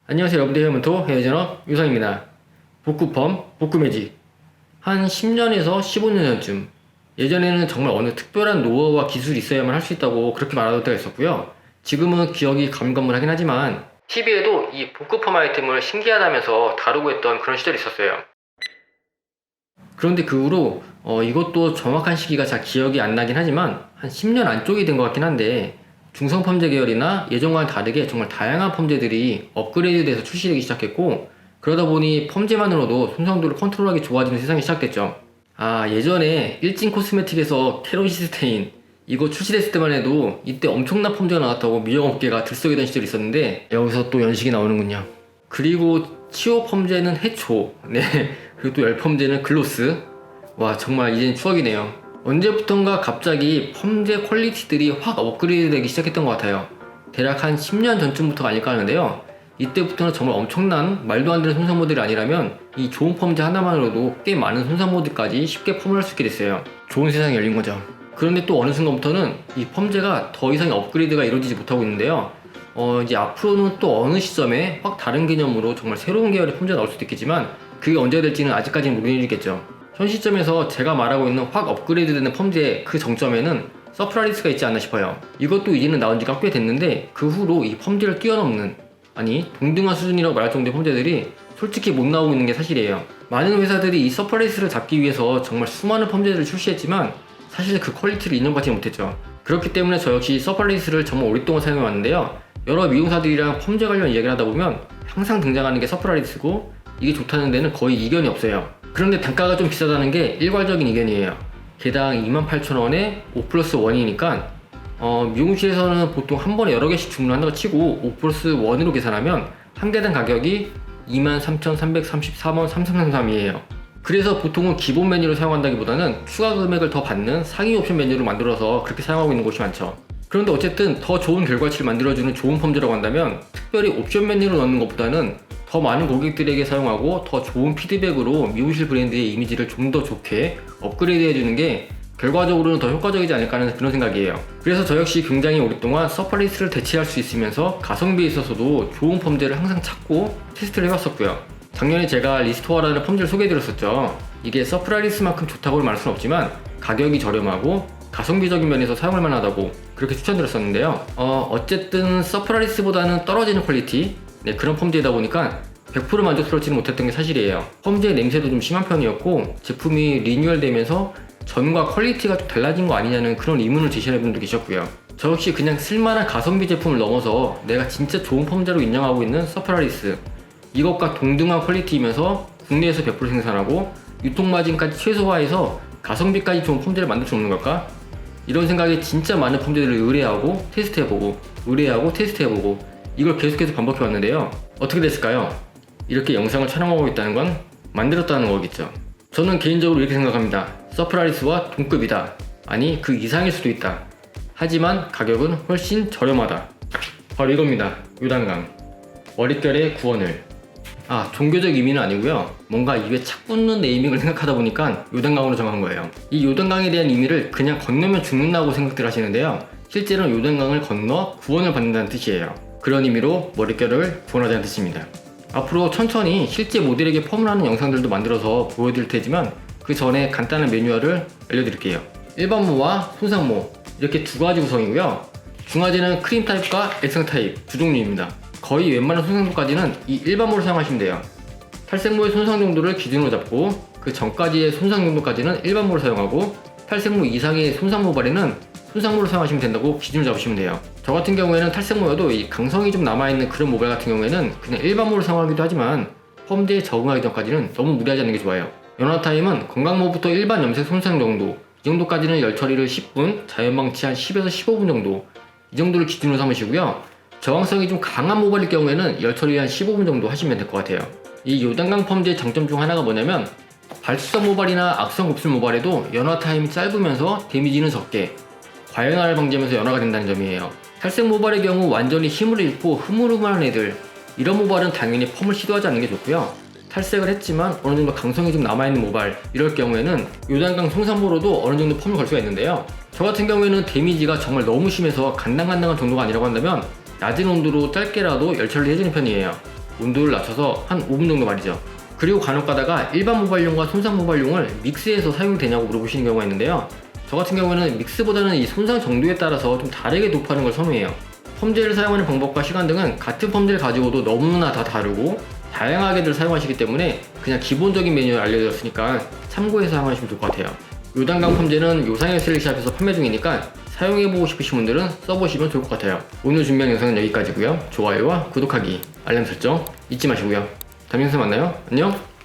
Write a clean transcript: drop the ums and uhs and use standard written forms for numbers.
안녕하세요 여러분들, 헤어먼토 헤어전업 유상입니다. 복구펌, 복구매직 한 10년에서 15년 전쯤, 예전에는 정말 어느 특별한 노하우와 기술이 있어야만 할 수 있다고 그렇게 말하던 때가 있었고요. 지금은 기억이 가물가물하긴 하지만 TV에도 이 복구펌 아이템을 신기하다면서 다루고 있던 그런 시절이 있었어요. 그런데 그 후로 이것도 정확한 시기가 잘 기억이 안 나긴 하지만 한 10년 안쪽이 된 것 같긴 한데, 중성 펌제 계열이나 예전과는 다르게 정말 다양한 펌제들이 업그레이드돼서 출시되기 시작했고, 그러다 보니 펌제만으로도 손상도를 컨트롤하기 좋아지는 세상이 시작됐죠. 예전에 일진 코스메틱에서 케로시스테인 이거 출시됐을 때만 해도 이때 엄청난 펌제가 나왔다고 미용업계가 들썩이던 시절이 있었는데, 여기서 또 연식이 나오는군요. 그리고 치오 펌제는 해초, 네, 그리고 또 열 펌제는 글로스. 와, 정말 이젠 추억이네요. 언제부턴가 갑자기 펌제 퀄리티들이 확 업그레이드 되기 시작했던 것 같아요. 대략 한 10년 전쯤부터가 아닐까 하는데요. 이때부터는 정말 엄청난 말도 안 되는 손상 모델이 아니라면 이 좋은 펌제 하나만으로도 꽤 많은 손상 모드까지 쉽게 펌을 할 수 있게 됐어요. 좋은 세상이 열린 거죠. 그런데 또 어느 순간부터는 이 펌제가 더 이상의 업그레이드가 이루어지지 못하고 있는데요. 이제 앞으로는 또 어느 시점에 확 다른 개념으로 정말 새로운 계열의 펌제가 나올 수도 있겠지만, 그게 언제 될지는 아직까지는 모르는 일이겠죠. 현 시점에서 제가 말하고 있는 확 업그레이드 되는 펌제의 그 정점에는 서프라리스가 있지 않나 싶어요. 이것도 이제는 나온 지가 꽤 됐는데, 그 후로 이 펌제를 뛰어넘는, 아니 동등한 수준이라고 말할 정도의 펌제들이 솔직히 못 나오고 있는 게 사실이에요. 많은 회사들이 이 서프라리스를 잡기 위해서 정말 수많은 펌제들을 출시했지만 사실 그 퀄리티를 인정받지 못했죠. 그렇기 때문에 저 역시 서프라리스를 정말 오랫동안 사용해왔는데요. 여러 미용사들이랑 펌제 관련 이야기를 하다 보면 항상 등장하는 게 서프라리스고, 이게 좋다는 데는 거의 이견이 없어요. 그런데 단가가 좀 비싸다는 게 일괄적인 이견이에요. 개당 28,000원에 5+1이니까 미용실에서는 보통 한 번에 여러 개씩 주문한다고 치고 5+1으로 계산하면 한 개당 가격이 23,334원 3333이에요. 그래서 보통은 기본 메뉴를 사용한다기보다는 추가 금액을 더 받는 상위 옵션 메뉴를 만들어서 그렇게 사용하고 있는 곳이 많죠. 그런데 어쨌든 더 좋은 결과치를 만들어주는 좋은 펌제라고 한다면 특별히 옵션 메뉴로 넣는 것보다는 더 많은 고객들에게 사용하고 더 좋은 피드백으로 미용실 브랜드의 이미지를 좀 더 좋게 업그레이드 해주는 게 결과적으로는 더 효과적이지 않을까 하는 그런 생각이에요. 그래서 저 역시 굉장히 오랫동안 서프라리스를 대체할 수 있으면서 가성비에 있어서도 좋은 펌제를 항상 찾고 테스트를 해봤었고요. 작년에 제가 리스토어라는 펌제를 소개해드렸었죠. 이게 서프라리스만큼 좋다고 말할 수는 없지만 가격이 저렴하고 가성비적인 면에서 사용할 만하다고 그렇게 추천드렸었는데요. 어쨌든 서프라리스보다는 떨어지는 퀄리티, 네, 그런 펌제이다 보니까 100% 만족스럽지는 못했던 게 사실이에요. 펌제의 냄새도 좀 심한 편이었고, 제품이 리뉴얼 되면서 전과 퀄리티가 좀 달라진 거 아니냐는 그런 의문을 제시하는 분도 계셨고요. 저 역시 그냥 쓸만한 가성비 제품을 넘어서 내가 진짜 좋은 펌제로 인정하고 있는 서프라리스, 이것과 동등한 퀄리티이면서 국내에서 100% 생산하고 유통마진까지 최소화해서 가성비까지 좋은 펌제를 만들 수 없는 걸까? 이런 생각에 진짜 많은 펌제들을 의뢰하고 테스트해보고 의뢰하고 테스트해보고 이걸 계속해서 반복해왔는데요. 어떻게 됐을까요? 이렇게 영상을 촬영하고 있다는 건 만들었다는 거겠죠. 저는 개인적으로 이렇게 생각합니다. 서프라리스와 동급이다. 아니 그 이상일 수도 있다. 하지만 가격은 훨씬 저렴하다. 바로 이겁니다. 요단강 머릿결의 구원을. 종교적 의미는 아니고요. 뭔가 입에 착 붙는 네이밍을 생각하다 보니까 요단강으로 정한 거예요. 이 요단강에 대한 의미를 그냥 건너면 죽는다고 생각들 하시는데요. 실제로는 요단강을 건너 구원을 받는다는 뜻이에요. 그런 의미로 머릿결을 구원하자는 뜻입니다. 앞으로 천천히 실제 모델에게 펌을 하는 영상들도 만들어서 보여드릴 테지만 그 전에 간단한 매뉴얼을 알려드릴게요. 일반모와 손상모 이렇게 두 가지 구성이고요. 중화제는 크림 타입과 액상 타입 두 종류입니다. 거의 웬만한 손상도까지는 이 일반모를 사용하시면 돼요. 탈색모의 손상 정도를 기준으로 잡고 그 전까지의 손상 정도까지는 일반모를 사용하고, 탈색모 이상의 손상 모발에는 손상모를 사용하시면 된다고 기준을 잡으시면 돼요. 저 같은 경우에는 탈색모여도 이 강성이 좀 남아있는 그런 모발 같은 경우에는 그냥 일반모를 사용하기도 하지만 펌제에 적응하기 전까지는 너무 무리하지 않는 게 좋아요. 연화 타임은 건강모부터 일반 염색 손상 정도, 이 정도까지는 열 처리를 10분, 자연방치 한 10에서 15분 정도, 이 정도를 기준으로 삼으시고요. 저항성이 좀 강한 모발일 경우에는 열 처리 한 15분 정도 하시면 될 것 같아요. 이 요단강 펌제의 장점 중 하나가 뭐냐면 발수성 모발이나 악성 곱슬 모발에도 연화 타임이 짧으면서 데미지는 적게 과연화를 방지하면서 연화가 된다는 점이에요. 탈색 모발의 경우 완전히 힘을 잃고 흐물흐물한 애들, 이런 모발은 당연히 펌을 시도하지 않는 게 좋고요. 탈색을 했지만 어느 정도 강성이 좀 남아있는 모발, 이럴 경우에는 요단강 손상모로도 어느 정도 펌을 걸 수가 있는데요. 저 같은 경우에는 데미지가 정말 너무 심해서 간당간당한 정도가 아니라고 한다면 낮은 온도로 짧게라도 열 처리를 해주는 편이에요. 온도를 낮춰서 한 5분 정도 말이죠. 그리고 간혹 가다가 일반 모발용과 손상 모발용을 믹스해서 사용되냐고 물어보시는 경우가 있는데요. 저 같은 경우에는 믹스보다는 이 손상 정도에 따라서 좀 다르게 도포하는 걸 선호해요. 펌젤을 사용하는 방법과 시간 등은 같은 펌젤 가지고도 너무나 다 다르고 다양하게들 사용하시기 때문에 그냥 기본적인 메뉴를 알려드렸으니까 참고해서 사용하시면 좋을 것 같아요. 요단강 펌젤은 요상의 셀렉샵에서 판매 중이니까 사용해보고 싶으신 분들은 써보시면 좋을 것 같아요. 오늘 준비한 영상은 여기까지고요. 좋아요와 구독하기, 알람 설정 잊지 마시고요. 다음 영상에 만나요. 안녕.